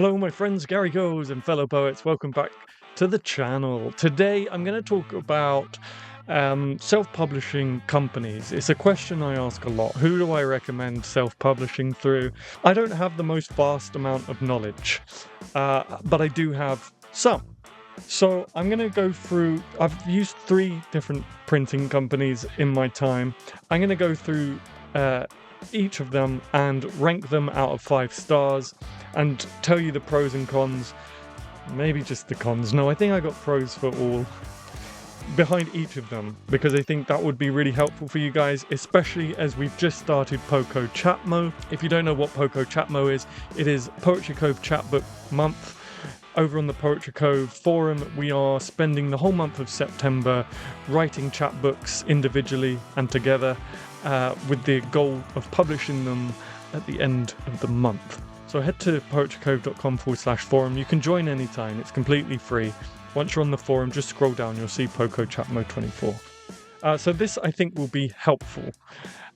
Hello, my friends, Gary Goes and fellow poets. Welcome back to the channel. Today, I'm going to talk about self-publishing companies. It's a question I ask a lot. Who do I recommend self-publishing through? I don't have the most vast amount of knowledge, but I do have some. So I'm going to go through, I've used 3 different printing companies in my time. I'm going to go through each of them and rank them out of 5 stars and tell you the pros and cons. Maybe just the cons. No, I think I got pros for all behind each of them, because I think that would be really helpful for you guys, especially as we've just started Poco Chatmo. If you don't know what Poco Chatmo is, it is Poetry Cove Chatbook Month. Over on the Poetry Cove forum, we are spending the whole month of September writing chapbooks individually and together, with the goal of publishing them at the end of the month. So head to poetrycove.com/forum. You can join anytime. It's completely free. Once you're on the forum, just scroll down. You'll see Poco Chatmo 24. So this, I think, will be helpful.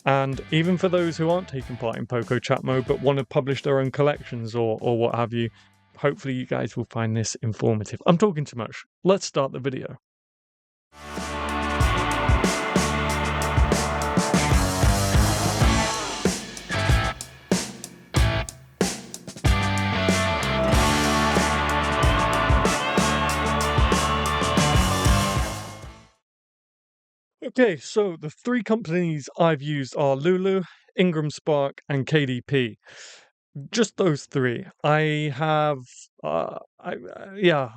And even for those who aren't taking part in Poco Chatmo but want to publish their own collections or what have you, hopefully you guys will find this informative. I'm talking too much. Let's start the video. Okay, so the 3 companies I've used are Lulu, Ingram Spark, and KDP. Just those 3. I have, yeah.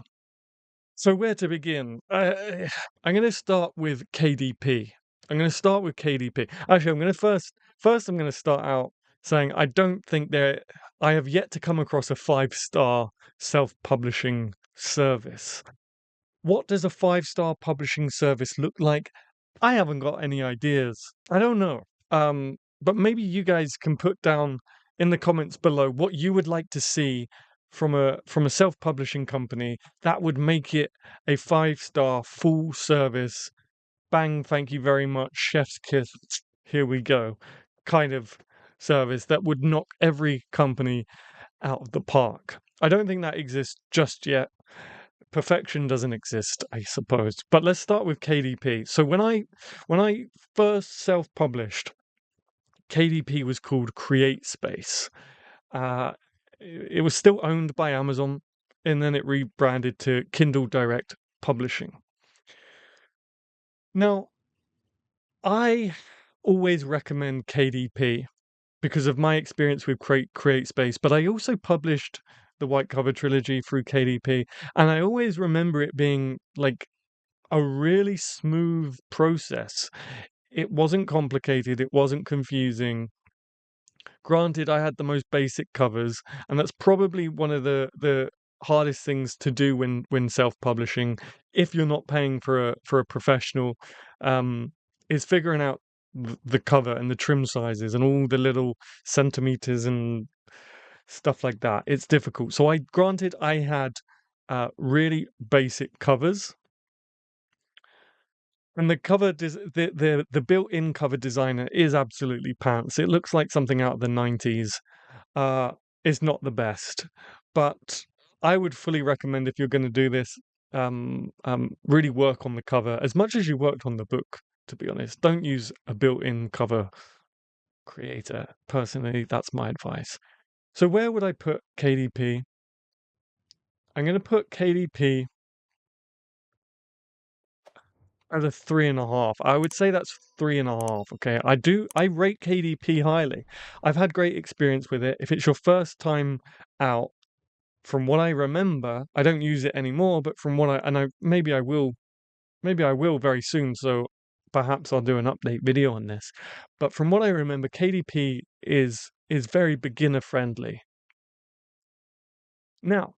So where to begin? I'm going to start with KDP. I'm going to start with KDP. Actually, I'm going to first I'm going to start out saying I don't think I have yet to come across a 5-star self-publishing service. What does a 5-star publishing service look like? I haven't got any ideas. I don't know. But maybe you guys can put down in the comments below what you would like to see from a self-publishing company that would make it a 5-star full service, bang, thank you very much, chef's kiss, here we go, kind of service that would knock every company out of the park. I don't think that exists just yet. Perfection doesn't exist, I suppose. But let's start with KDP. So when I first self-published, KDP was called Create Space. It was still owned by Amazon, and then it rebranded to Kindle Direct Publishing. Now, I always recommend KDP because of my experience with Create Space, but I also published the White Cover trilogy through KDP, and I always remember it being like a really smooth process. It wasn't complicated, it wasn't confusing. Granted, I had the most basic covers, and that's probably one of the hardest things to do when self-publishing, if you're not paying for a professional, is figuring out the cover and the trim sizes and all the little centimeters and stuff like that. It's difficult. So granted I had really basic covers, and the cover the built-in cover designer is absolutely pants. It looks like something out of the 90s. Is not the best, but I would fully recommend, if you're going to do this, really work on the cover as much as you worked on the book. To be honest, don't use a built-in cover creator. Personally, that's my advice. So where would I put KDP? I'm going to put KDP at a 3.5. I would say that's 3.5. Okay, I rate KDP highly. I've had great experience with it. If it's your first time out, from what I remember, I don't use it anymore, but from what maybe I will very soon, so perhaps I'll do an update video on this. But from what I remember, KDP is very beginner friendly. Now,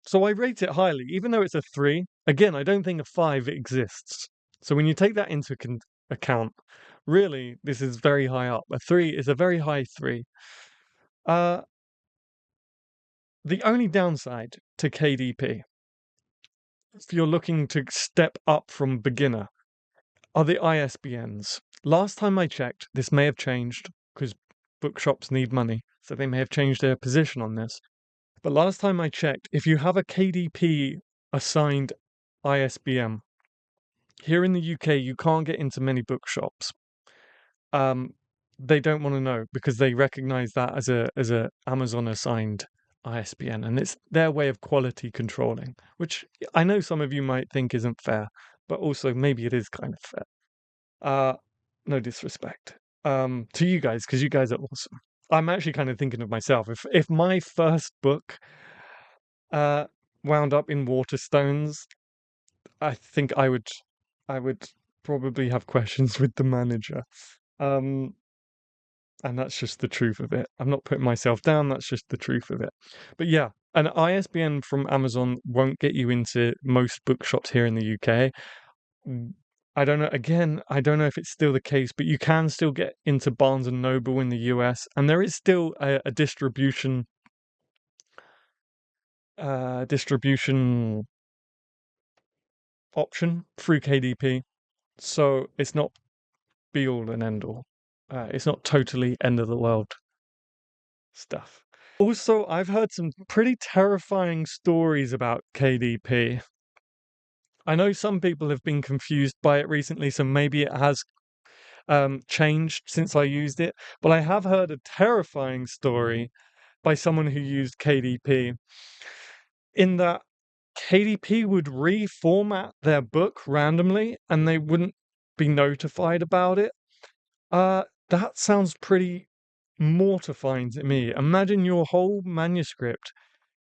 so I rate it highly, even though it's a 3. Again, I don't think a 5 exists. So when you take that into account, really, this is very high up. A 3 is a very high 3. The only downside to KDP, if you're looking to step up from beginner, are the ISBNs. Last time I checked, this may have changed because bookshops need money, so they may have changed their position on this. But last time I checked, if you have a KDP assigned ISBN, here in the UK, you can't get into many bookshops. They don't want to know because they recognize that as a Amazon assigned ISBN, and it's their way of quality controlling, which I know some of you might think isn't fair, but also maybe it is kind of fair. No disrespect to you guys, because you guys are awesome. I'm actually kind of thinking of myself. If my first book wound up in Waterstones, I think I would probably have questions with the manager. And that's just the truth of it. I'm not putting myself down, that's just the truth of it. But yeah, an ISBN from Amazon won't get you into most bookshops here in the UK. I don't know, again, I don't know if it's still the case, but you can still get into Barnes and Noble in the US, and there is still a distribution option through KDP. So it's not be all and end all. It's not totally end of the world stuff. Also, I've heard some pretty terrifying stories about KDP. I know some people have been confused by it recently, so maybe it has changed since I used it. But I have heard a terrifying story by someone who used KDP in that KDP would reformat their book randomly and they wouldn't be notified about it. That sounds pretty mortifying to me. Imagine your whole manuscript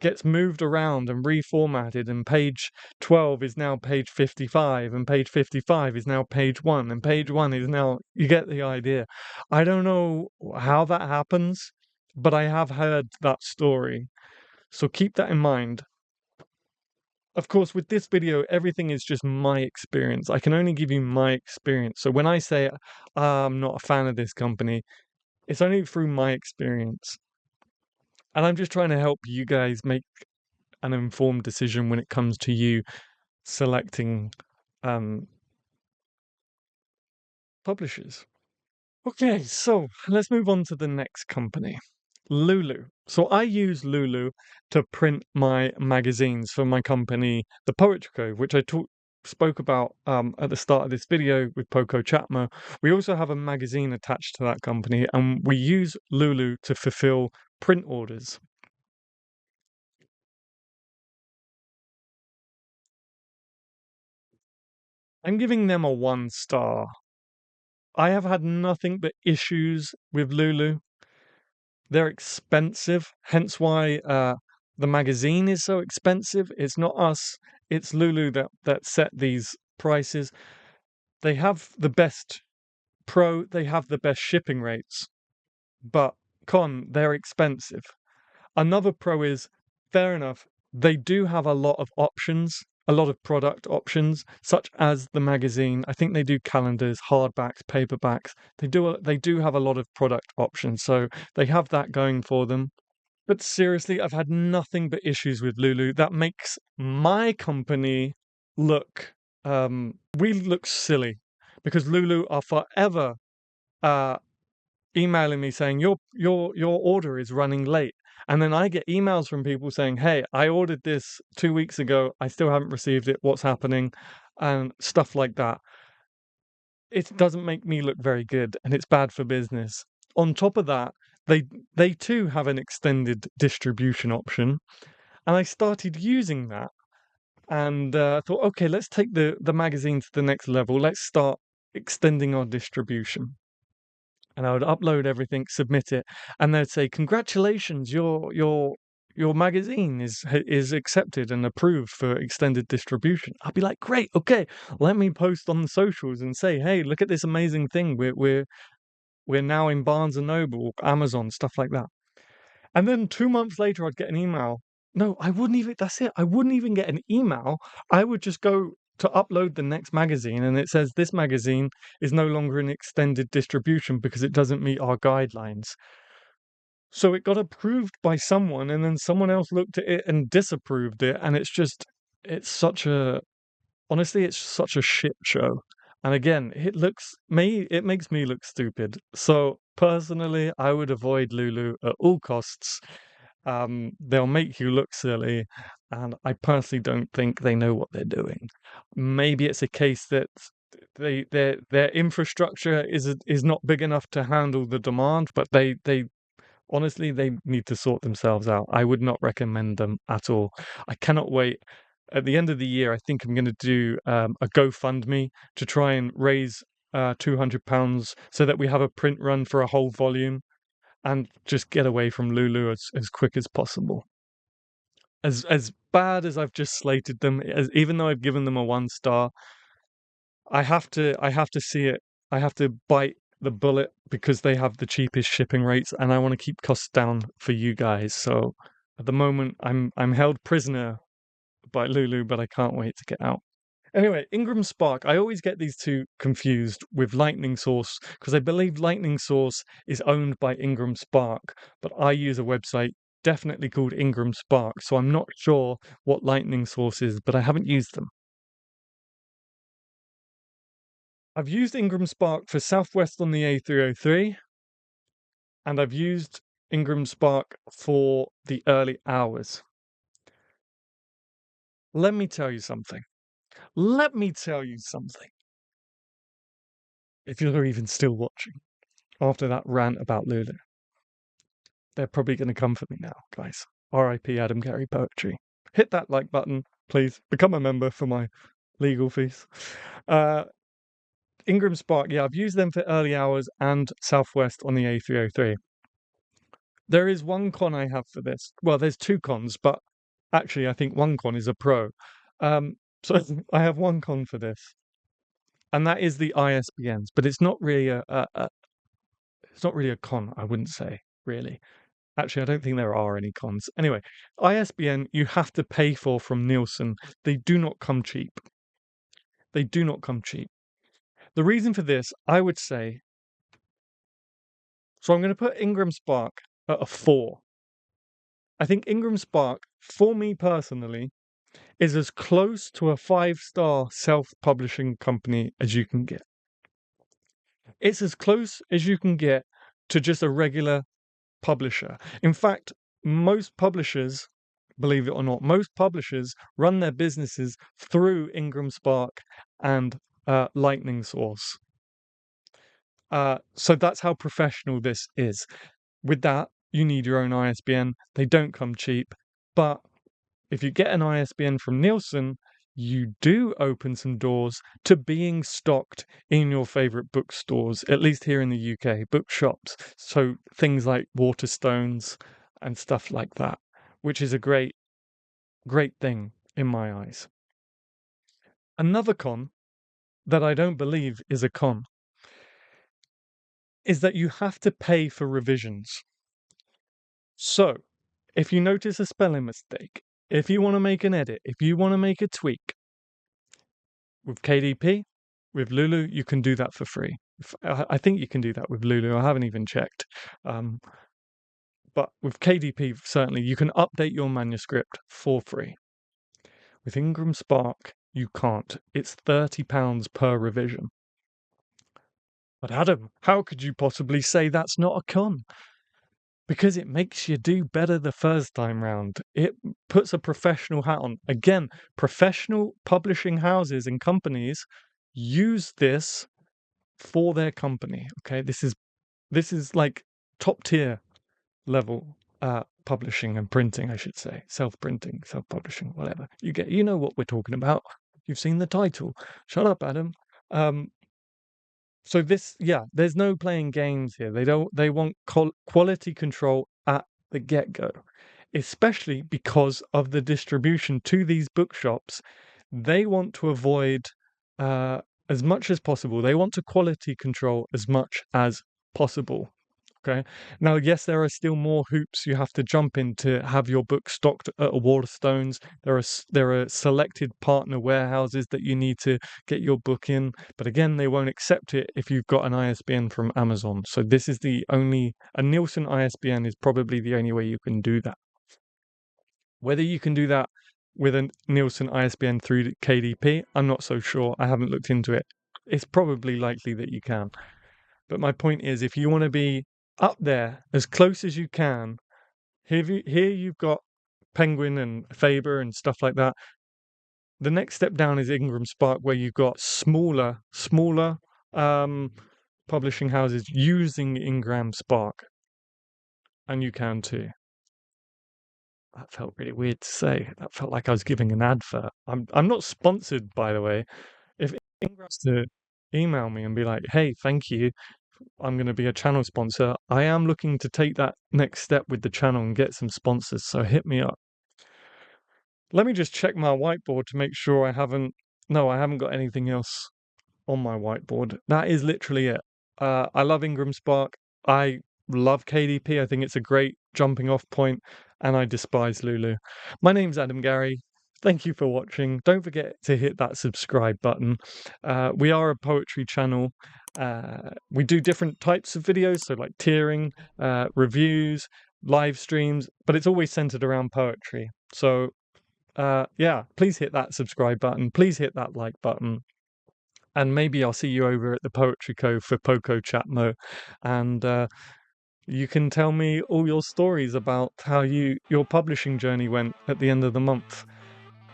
gets moved around and reformatted, and page 12 is now page 55, and page 55 is now page 1, and page 1 is now... You get the idea. I don't know how that happens, but I have heard that story. So keep that in mind. Of course, with this video, everything is just my experience. I can only give you my experience. So when I say I'm not a fan of this company, it's only through my experience. And I'm just trying to help you guys make an informed decision when it comes to you selecting publishers. Okay, so let's move on to the next company. Lulu. So I use Lulu to print my magazines for my company, The Poetry Cove, which I spoke about at the start of this video with Poco Chatmo. We also have a magazine attached to that company, and we use Lulu to fulfill print orders. I'm giving them a 1 star. I have had nothing but issues with Lulu. They're expensive, hence why the magazine is so expensive. It's not us, it's Lulu that set these prices. They have the best they have the best shipping rates, but they're expensive. Another pro is, fair enough, they do have a lot of options, a lot of product options, such as the magazine. I think they do calendars, hardbacks, paperbacks. They do have a lot of product options, so they have that going for them. But seriously, I've had nothing but issues with Lulu. That makes my company look we look silly, because Lulu are forever emailing me saying your order is running late. And then I get emails from people saying, hey, I ordered this 2 weeks ago, I still haven't received it, what's happening? And stuff like that. It doesn't make me look very good, and it's bad for business. On top of that, they too have an extended distribution option, and I started using that, and thought, okay, let's take the magazine to the next level. Let's start extending our distribution. And I would upload everything, submit it, and they'd say, congratulations, your magazine is accepted and approved for extended distribution. I'd be like, great, okay, let me post on the socials and say, hey, look at this amazing thing. We're now in Barnes and Noble, Amazon, stuff like that. And then 2 months later, I'd get an email. No, I wouldn't even, that's it. I wouldn't even get an email. I would just go to upload the next magazine, and it says this magazine is no longer in extended distribution because it doesn't meet our guidelines. So it got approved by someone, and then someone else looked at it and disapproved it, and it's such a, honestly, it's such a shit show. And again, it makes me look stupid. So personally, I would avoid Lulu at all costs. They'll make you look silly, and I personally don't think they know what they're doing. Maybe it's a case that their infrastructure is not big enough to handle the demand, but they honestly they need to sort themselves out. I would not recommend them at all. I cannot wait. At the end of the year, I think I'm going to do a GoFundMe to try and raise £200 so that we have a print run for a whole volume and just get away from Lulu as quick as possible. As bad as I've just slated them, even though I've given them a 1 star, I have to see it. I have to bite the bullet because they have the cheapest shipping rates, and I want to keep costs down for you guys. So at the moment, I'm held prisoner by Lulu, but I can't wait to get out. Anyway, Ingram Spark. I always get these two confused with Lightning Source because I believe Lightning Source is owned by Ingram Spark, but I use a website definitely called Ingram Spark, so I'm not sure what Lightning Source is, but I haven't used them. I've used Ingram Spark for Southwest on the A303, and I've used Ingram Spark for the early hours. Let me tell you something. Let me tell you something. If you're even still watching after that rant about Lulu, they're probably going to come for me now, guys. R.I.P. Adam Carey Poetry. Hit that like button, please. Become a member for my legal fees. Ingram Spark, yeah, I've used them for early hours and Southwest on the A303. There is one con I have for this. Well, there's two cons, but actually, I think one con is a pro. So I have one con for this, and that is the ISBNs. But it's not really it's not really a con. I wouldn't say really. Actually, I don't think there are any cons. Anyway, ISBN you have to pay for from Nielsen. They do not come cheap. They do not come cheap. The reason for this, I would say, so I'm going to put Ingram Spark at a 4. I think Ingram Spark, for me personally, is as close to a 5-star self-publishing company as you can get. It's as close as you can get to just a regular publisher. In fact, most publishers, believe it or not, most publishers run their businesses through Ingram Spark and Lightning Source. So that's how professional this is. With that, you need your own ISBN. They don't come cheap, but if you get an ISBN from Nielsen, you do open some doors to being stocked in your favorite bookstores, at least here in the UK, bookshops. So things like Waterstones and stuff like that, which is a great thing in my eyes. Another con that I don't believe is a con is that you have to pay for revisions. So, if you notice a spelling mistake, if you want to make an edit, if you want to make a tweak, with KDP, with Lulu, you can do that for free. I think you can do that with Lulu. I haven't even checked. But with KDP, certainly, you can update your manuscript for free. With Ingram Spark, you can't. It's £30 per revision. But Adam, how could you possibly say that's not a con? Because it makes you do better the first time round. It puts a professional hat on. Again, professional publishing houses and companies use this for their company. Okay, this is like top tier level publishing and printing, I should say. Self-printing, self-publishing, whatever. You know what we're talking about. You've seen the title. Shut up, Adam. So this, yeah, there's no playing games here. They want quality control at the get-go, especially because of the distribution to these bookshops. They want to avoid as much as possible. They want to quality control as much as possible. Okay. Now, yes, there are still more hoops you have to jump in to have your book stocked at Waterstones. There are selected partner warehouses that you need to get your book in, but again, they won't accept it if you've got an ISBN from Amazon. So this is a Nielsen ISBN is probably the only way you can do that. Whether you can do that with a Nielsen ISBN through KDP, I'm not so sure. I haven't looked into it. it's probably likely that you can. But my point is, if you want to be up there as close as you can, here you've got Penguin and Faber and stuff like that. The next step down is Ingram Spark, where you've got smaller publishing houses using Ingram Spark, and you can too. That felt really weird to say. That felt like I was giving an advert. I'm not sponsored, by the way. If Ingram wants to email me and be like, "Hey, thank you, I'm going to be a channel sponsor," I am looking to take that next step with the channel and get some sponsors. So hit me up. Let me just check my whiteboard to make sure I haven't got anything else on my whiteboard. That is literally it. I love Ingram Spark. I love KDP. I think it's a great jumping off point, and I despise Lulu. My name's Adam Gary. Thank you for watching. Don't forget to hit that subscribe button. We are a poetry channel. We do different types of videos, so like tiering, reviews, live streams, but it's always centered around poetry. So yeah, please hit that subscribe button. Please hit that like button. And maybe I'll see you over at the Poetry Cove for Poco Chatmo, and you can tell me all your stories about how your publishing journey went at the end of the month.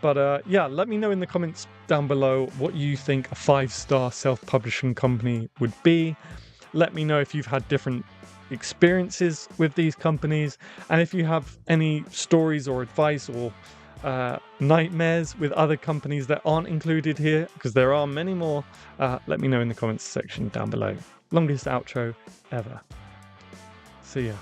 But yeah, let me know in the comments down below what you think a 5-star self-publishing company would be. Let me know if you've had different experiences with these companies, and if you have any stories or advice or nightmares with other companies that aren't included here, because there are many more. Let me know in the comments section down below. Longest outro ever. See ya.